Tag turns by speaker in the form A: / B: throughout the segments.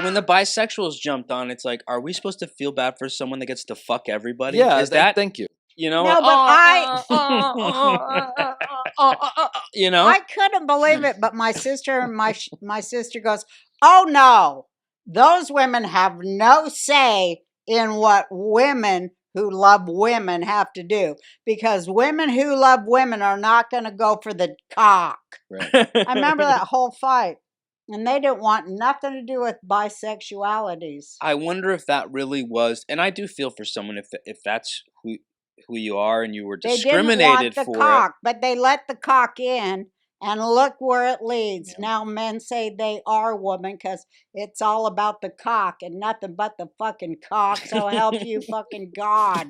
A: when the bisexuals jumped on, it's like, are we supposed to feel bad for someone that gets to fuck everybody?
B: Yeah,
A: is that
B: thank you.
A: You know,
C: No, but
A: you know,
C: I couldn't believe it. But my sister and my sister goes, "Oh no, those women have no say in what women who love women have to do, because women who love women are not going to go for the cock."
B: Right.
C: I remember that whole fight, and they didn't want nothing to do with bisexualities.
A: I wonder if that really was, and I do feel for someone if that's who you are and you were discriminated
C: they didn't want the
A: for
C: cock, but they let the cock in, and look where it leads.
B: Yeah.
C: Now men say they are women because it's all about the cock and nothing but the fucking cock. So help you fucking God.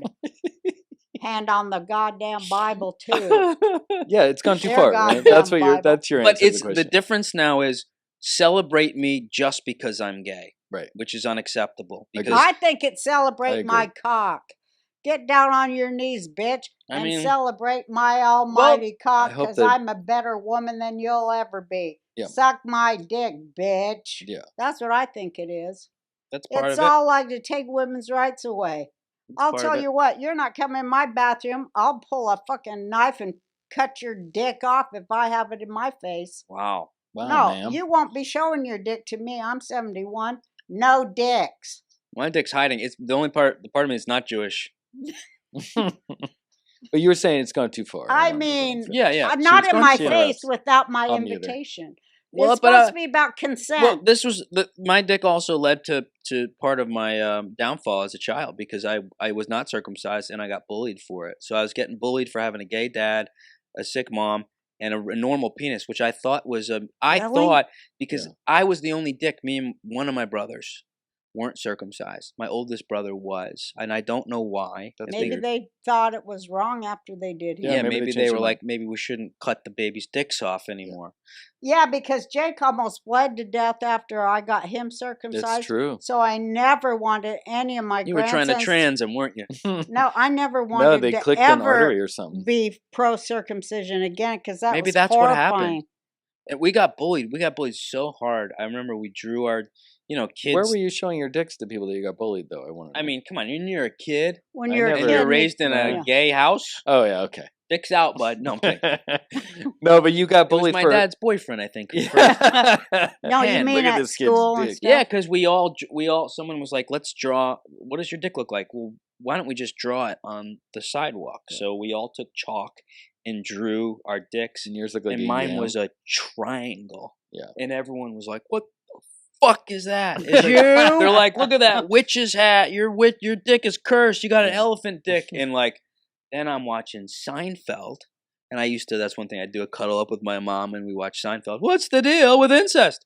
C: Hand on the goddamn Bible too.
B: Yeah, it's gone too
C: Their
B: far. Right?
C: goddamn
B: That's what
C: Bible.
B: that's your
A: But
B: answer to
A: it's
B: the
A: the
B: question.
A: difference now is celebrate me just because I'm gay,
B: Right.
A: which is unacceptable.
B: Agree.
A: Because
C: I think it's celebrate my
B: agree.
C: cock. Get down on your knees, bitch,
A: I
C: and
A: mean,
C: celebrate my almighty cock,
B: I hope
C: because
B: that-
C: I'm a better woman than you'll ever be.
B: Yeah.
C: Suck my dick, bitch.
B: Yeah.
C: That's what I think it is.
A: that's part
C: It's
A: of it.
C: all like to take women's rights away. I'll
A: part
C: tell
A: of it.
C: you what, you're not coming in my bathroom. I'll pull a fucking knife and cut your dick off if I have it in my face.
A: Wow.
B: Wow,
C: No,
B: ma'am.
C: you won't be showing your dick to me. I'm 71. No dicks.
A: My dick's hiding. It's the only part. The part of me is not Jewish.
B: But you were saying it's gone too far.
C: I
B: don't know.
C: mean,
A: Yeah.
C: not
B: it's
C: in
B: gone
C: my
B: too far.
C: face without my
B: I'm neither.
C: invitation.
A: Well,
C: It's
A: but,
C: supposed to be about consent.
A: Well, this was my dick also led to part of my downfall as a child, because I was not circumcised and I got bullied for it. So I was getting bullied for having a gay dad, a sick mom, and a normal penis, which I thought was I
C: Really?
A: thought because
B: Yeah.
A: I was the only dick. Me and one of my brothers weren't circumcised. My oldest brother was, and I don't know why.
B: That's
C: Maybe
B: weird.
C: they thought it was wrong after they did it.
A: Yeah,
B: maybe they
A: maybe
B: changed
A: they
B: their
A: were
B: mind.
A: like, maybe we shouldn't cut the baby's dicks off anymore.
C: Yeah, because Jake almost bled to death after I got him circumcised.
B: That's true.
C: So I never wanted any of my
A: You were trying
C: grandsons.
A: to trans him, weren't you?
C: No, I never
B: No,
C: wanted
B: they
C: to
B: clicked an artery
C: ever
B: or something.
C: be pro circumcision again, because that
A: Maybe
C: was
A: that's what happened.
C: horrifying.
A: And we got bullied. We got bullied so hard. I remember we drew our, kids.
B: Where were you showing your dicks to people that you got bullied, though? I want to.
A: I mean, come on, you're a kid
C: When
B: I
C: you're a
B: never-
A: and
C: kid,
A: you're
C: you-
A: raised in a
C: yeah.
A: gay house.
B: Oh yeah, okay.
A: Dicks out, bud. No, I'm kidding.
B: No, but you got
A: It was
B: bullied
A: my
B: for.
A: dad's boyfriend, I think.
B: Yeah.
C: No, you
A: Man,
C: mean
B: look at
C: at
B: this kid's
C: school and
B: dick.
C: stuff?
A: Yeah, because we all. Someone was like, "Let's draw. What does your dick look like?" Well, why don't we just draw it on the sidewalk?
B: Yeah.
A: So we all took chalk and drew our dicks,
B: And yours look like
A: and
B: a
A: mine
B: yam.
A: was a triangle.
B: Yeah.
A: And everyone was like, "What the fuck is that?" It's like- They're like, "Look at that witch's hat. Your dick is cursed. You got an
B: Yeah.
A: elephant dick." And like, then I'm watching Seinfeld, and I used to. That's one thing I do. I cuddle up with my mom, and we watch Seinfeld. What's the deal with incest?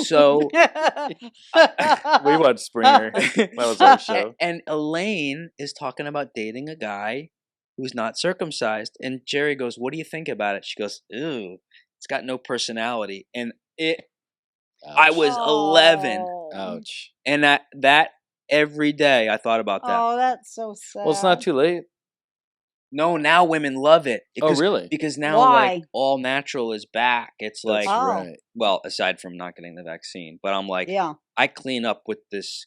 A: So
B: We watched Springer. That was our show.
A: And Elaine is talking about dating a guy who's not circumcised, and Jerry goes, "What do you think about it?" She goes, "Ew, it's got no personality." And I
B: Ouch.
A: was 11,
C: Oh.
B: Ouch.
A: and that every day I thought about that.
C: Oh, that's so sad.
B: Well, it's not too late.
A: No, now women love it.
B: Oh, really?
A: Because now
C: Why?
A: like all natural is back. It's
B: That's
A: like,
C: Oh.
B: right.
A: well, aside from not getting the vaccine, but I'm like,
C: Yeah.
A: I clean up with this.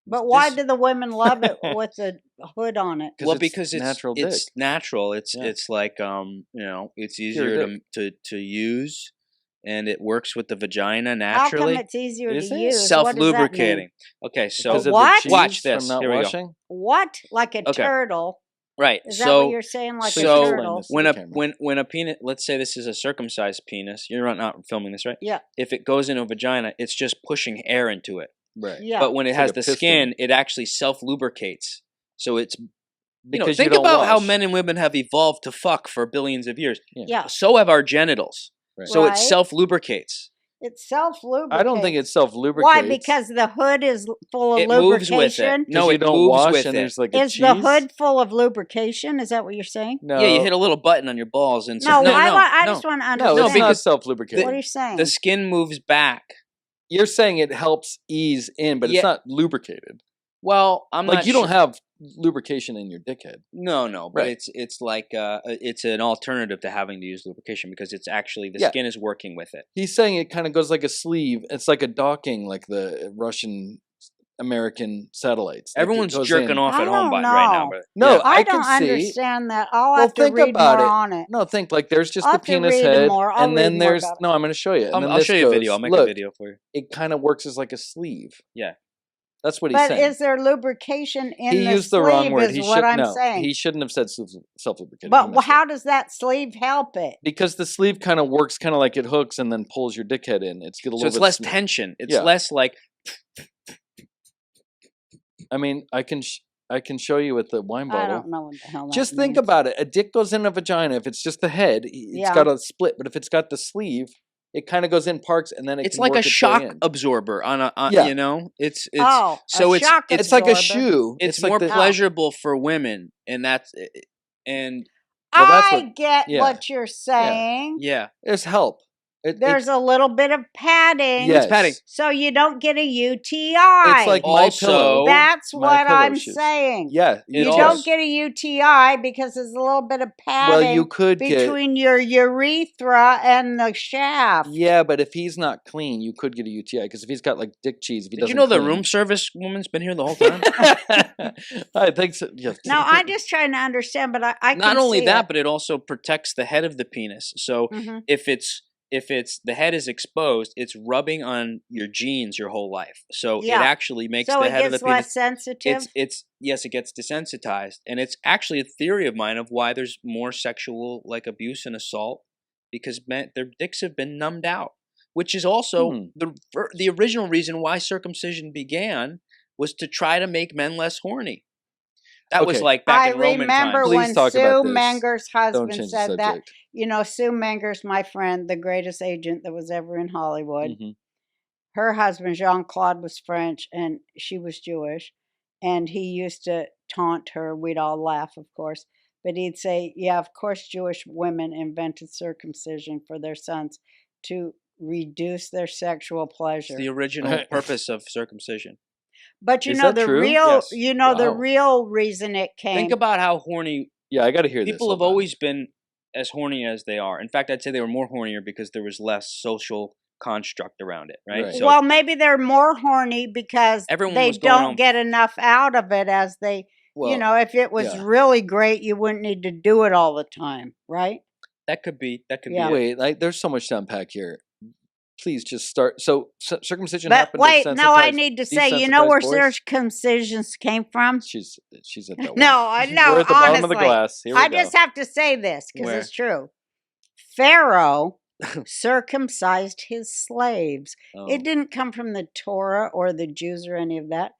C: But why
A: this-
C: do the women love it with the hood on it?
A: Well,
B: it's
A: because it's
B: natural
A: it's
B: dick.
A: natural. It's
B: Yeah.
A: it's like it's
B: Pure
A: easier to use, and it works with the vagina
C: How come
A: naturally.
C: it's easier
B: Is
C: to
B: it?
C: use? What does that
A: Self-lubricating.
C: mean?
A: Okay, so
B: Because of the
C: What?
B: cheese
A: Watch
B: from
A: this.
B: not
A: Here we go.
B: washing?
C: What? Like a
A: Okay.
C: turtle?
A: right.
C: Is that what
A: So
C: you're saying? Like
B: So
C: a
A: so
C: turtle?
B: this-
A: when
B: the
A: a
B: camera.
A: when a penis, let's say this is a circumcised penis. You're not filming this, right?
C: Yeah.
A: If it goes into a vagina, it's just pushing air into it.
B: Right.
C: Yeah.
A: But when it
B: It's
A: has
B: like a
A: the
B: piston.
A: skin, it actually self-lubricates. So it's
B: Because
A: think
B: you don't
A: about how
B: wash.
A: men and women have evolved to fuck for billions of years.
C: yeah.
A: So have our genitals.
B: Right.
A: So it
C: Right.
A: self-lubricates.
C: It's self-lubricates.
B: I don't think it's self-lubricates.
C: Why? Because the hood is full of
A: It moves
C: lubrication?
A: with it. No,
B: you
A: it
B: don't
A: moves
B: wash
A: with
B: and
A: it.
B: there's like a
C: Is
B: cheese.
C: the hood full of lubrication? Is that what you're saying?
B: No.
A: Yeah, you hit a little button on your balls and
C: No,
A: no,
C: I
A: no.
C: just want to
B: No,
C: understand.
B: it's not
A: because
B: self-lubricating.
C: what are you saying?
A: The skin moves back.
B: You're saying it helps ease in, but
A: Yeah.
B: it's not lubricated.
A: Well, I'm
B: Like
A: not
B: you don't
A: sure.
B: have lubrication in your dickhead.
A: No, but
B: Right.
A: it's like it's an alternative to having to use lubrication because it's actually the
B: Yeah.
A: skin is working with it.
B: He's saying it kind of goes like a sleeve. It's like a docking, like the Russian American satellites. Like it
A: Everyone's
B: goes
A: jerking
B: in.
A: off
C: I
A: at home
C: don't
A: right now,
C: know.
A: but
B: No,
A: yeah.
C: I
B: can
C: don't
B: see.
C: understand that. I'll
B: Well,
C: have to
B: think
C: read
B: about
C: more
B: it.
C: on it.
B: No, think like there's just
C: I'll
B: the
C: have to
B: penis
C: read
B: head,
C: more. I'll
B: and then
C: read more
B: there's
C: about it.
B: no. I'm going to show you. And then
A: I'll
B: this
A: show you a video.
B: goes,
A: I'll make
B: look,
A: a video for you.
B: it kind of works as like a sleeve.
A: Yeah.
B: That's what he's
C: But
B: saying.
C: is there lubrication in
B: He
C: the
B: used the
C: sleeve
B: wrong word.
C: is
B: He
C: what
B: should
C: I'm
B: no.
C: saying.
B: He shouldn't have said self-lubricating.
C: But how does that sleeve help it?
B: Because the sleeve kind of works kind of like it hooks and then pulls your dickhead in. It's get a little
A: So it's
B: bit
A: less
B: smooth.
A: tension. It's
B: Yeah.
A: less like
B: I mean, I can show you with the wine
C: I
B: bottle.
C: don't know what the hell that
B: Just think
C: means.
B: about it. A dick goes in a vagina. If it's just the head, it's
C: Yeah.
B: got a split. But if it's got the sleeve, it kind of goes in parks and then it
A: it's
B: can
A: like
B: work
A: a
B: its
A: shock
B: way in.
A: absorber on a
B: Yeah.
A: you know. It's
C: Oh,
A: so
C: a
A: it's
C: shock
B: It's like a
C: absorber.
B: shoe.
A: it's
B: like
A: more
B: the,
A: pleasurable for women, and that's and
B: Well, that's
C: I
B: what-
C: get
B: yeah.
C: what you're saying.
A: yeah.
B: There's help.
C: There's a little bit of padding.
B: yes.
A: It's padding.
C: So you don't get a UTI.
B: It's like
A: Also-
B: my pillow.
C: That's
B: My
C: what
B: pillow
C: I'm
B: shoes.
C: saying.
B: Yeah,
A: It
C: You
A: also-
C: don't get a UTI because there's a little bit of
B: Well,
C: padding
B: you could get.
C: between your urethra and the shaft.
B: Yeah, but if he's not clean, you could get a UTI because if he's got like dick cheese, if he
A: Did
B: doesn't.
A: you know the
B: clean-
A: room service woman's been here the whole time?
B: I think so. Yes.
C: No, I'm just trying to understand, but I can
A: Not only
C: see
A: that,
C: it.
A: but it also protects the head of the penis. So
C: Mhm.
A: if it's the head is exposed, it's rubbing on your genes your whole life. So
C: Yeah.
A: it actually makes
C: So
A: the
C: it
A: head of the
C: gets
A: penis.
C: less sensitive.
A: It's yes, it gets desensitized, and it's actually a theory of mine of why there's more sexual like abuse and assault because men, their dicks have been numbed out, which is also the original reason why circumcision began was to try to make men less horny. That was
B: Okay.
A: like back
C: I
A: in Roman
C: remember
A: times.
B: Please
C: when
B: talk
C: Sue
B: about this.
C: Menger's
B: Don't
C: husband
B: change the
C: said that.
B: subject.
C: You know, Sue Menger's my friend, the greatest agent that was ever in Hollywood.
B: Mhm.
C: Her husband, Jean-Claude, was French and she was Jewish. And he used to taunt her. We'd all laugh, of course. But he'd say, yeah, of course, Jewish women invented circumcision for their sons to reduce their sexual
A: It's
C: pleasure.
A: the original purpose of circumcision.
C: But you
B: Is
C: know
B: that
C: the
B: true?
C: real,
A: Yes.
C: you know the
B: Wow.
C: real reason it came.
A: Think about how horny
B: Yeah, I got to hear this.
A: people have
B: Hold on.
A: always been as horny as they are. In fact, I'd say they were more hornier because there was less social construct around it, right?
B: Right.
A: So
C: well, maybe they're more horny because
A: Everyone
C: they
A: was going
C: don't
A: home-
C: get enough out of it as they,
B: Well,
C: you know, if it was
B: yeah.
C: really great, you wouldn't need to do it all the time, right?
A: that could be
C: Yeah.
A: be it.
B: Wait, like there's so much to unpack here. Please just start. So circumcision
C: But
B: happened.
C: wait,
B: to
C: no, I
B: sensitize-
C: need to say, you know where
B: desensitize boys?
C: circumcisions came from?
B: She's at that one.
C: No, I know.
B: We're at the bottom of the
C: honestly.
B: glass. Here we
C: I
B: go.
C: just have to say this because
A: Where?
C: it's true. Pharaoh circumcised his slaves.
B: Oh.
C: It didn't come from the Torah or the Jews or any of that.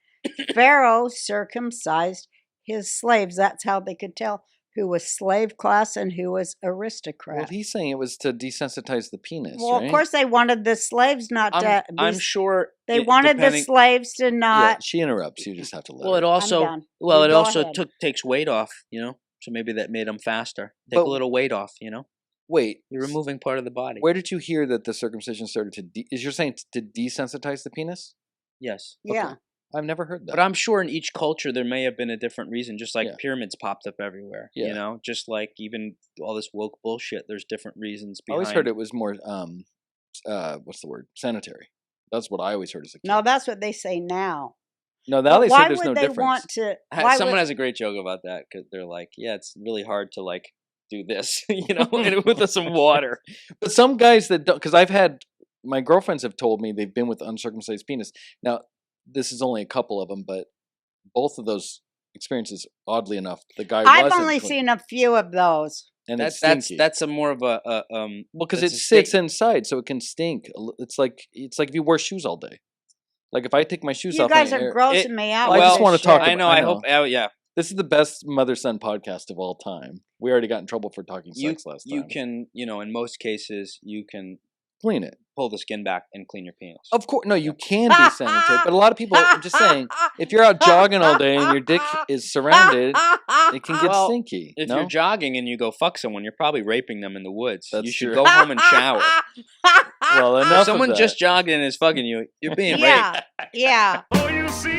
C: Pharaoh circumcised his slaves. That's how they could tell who was slave class and who was aristocrat.
B: Well, he's saying it was to desensitize the penis.
C: Well,
B: right?
C: of course, they wanted the slaves not to.
A: I'm sure
C: They
A: it-
C: wanted the
A: depending-
C: slaves to
B: Yeah,
C: not.
B: she interrupts. You just have to let
A: Well,
B: her.
A: it also
C: done.
A: well,
C: You
A: it
C: go
A: also
C: ahead.
A: takes weight off, you know. So maybe that made them faster. Take
B: But-
A: a little weight off, you know.
B: Wait,
A: You're removing part of the body.
B: where did you hear that the circumcision started to? Is you're saying to desensitize the penis?
A: Yes,
C: Yeah.
B: I've never heard that.
A: but I'm sure in each culture there may have been a different reason. Just like
B: Yeah.
A: pyramids popped up everywhere,
B: Yeah.
A: you know. Just like even all this woke bullshit, there's different reasons
B: I
A: behind.
B: always heard it was more. What's the word? Sanitary. That's what I always heard as a kid.
C: No, that's what they say now.
B: No, now
C: But
B: they say
C: why
B: there's
C: would
B: no
C: they
B: difference.
C: want to? Why
A: Someone
C: would,
A: has a great joke about that because they're like, yeah, it's really hard to like do this, you know, and with some water.
B: But some guys that don't, because I've had my girlfriends have told me they've been with uncircumcised penis. Now, this is only a couple of them, but both of those experiences, oddly enough, the guy
C: I've
B: wasn't
C: only
B: clean,
C: seen a few of those.
B: and it's
A: That's
B: stinky.
A: that's a more of a
B: because
A: that's
B: it
A: a
B: sits
A: state-
B: inside, so it can stink. It's like if you wear shoes all day. Like if I take my shoes
C: You
B: off,
C: guys
B: my
C: are
B: air-
C: grossing me out.
B: Well, I
C: with
B: just
C: this
B: wanna talk
C: shit.
A: I know. I hope. Oh, yeah.
B: This is the best mother-son podcast of all time. We already got in trouble for talking
A: You
B: sex last time.
A: you can, you know, in most cases, you can
B: clean it.
A: pull the skin back and clean your penis.
B: Of course, no, you can be sanitary, but a lot of people. I'm just saying, if you're out jogging all day and your dick is surrounded, it can get
A: Well,
B: stinky.
A: If
B: no?
A: you're jogging and you go fuck someone, you're probably raping them in the woods. You
B: That's
A: should
B: true.
A: go home and shower.
B: Well, enough
A: If
B: of
A: someone
B: that.
A: just jogged in and is fucking you, you're being raped.
C: yeah, yeah.
D: Oh, you see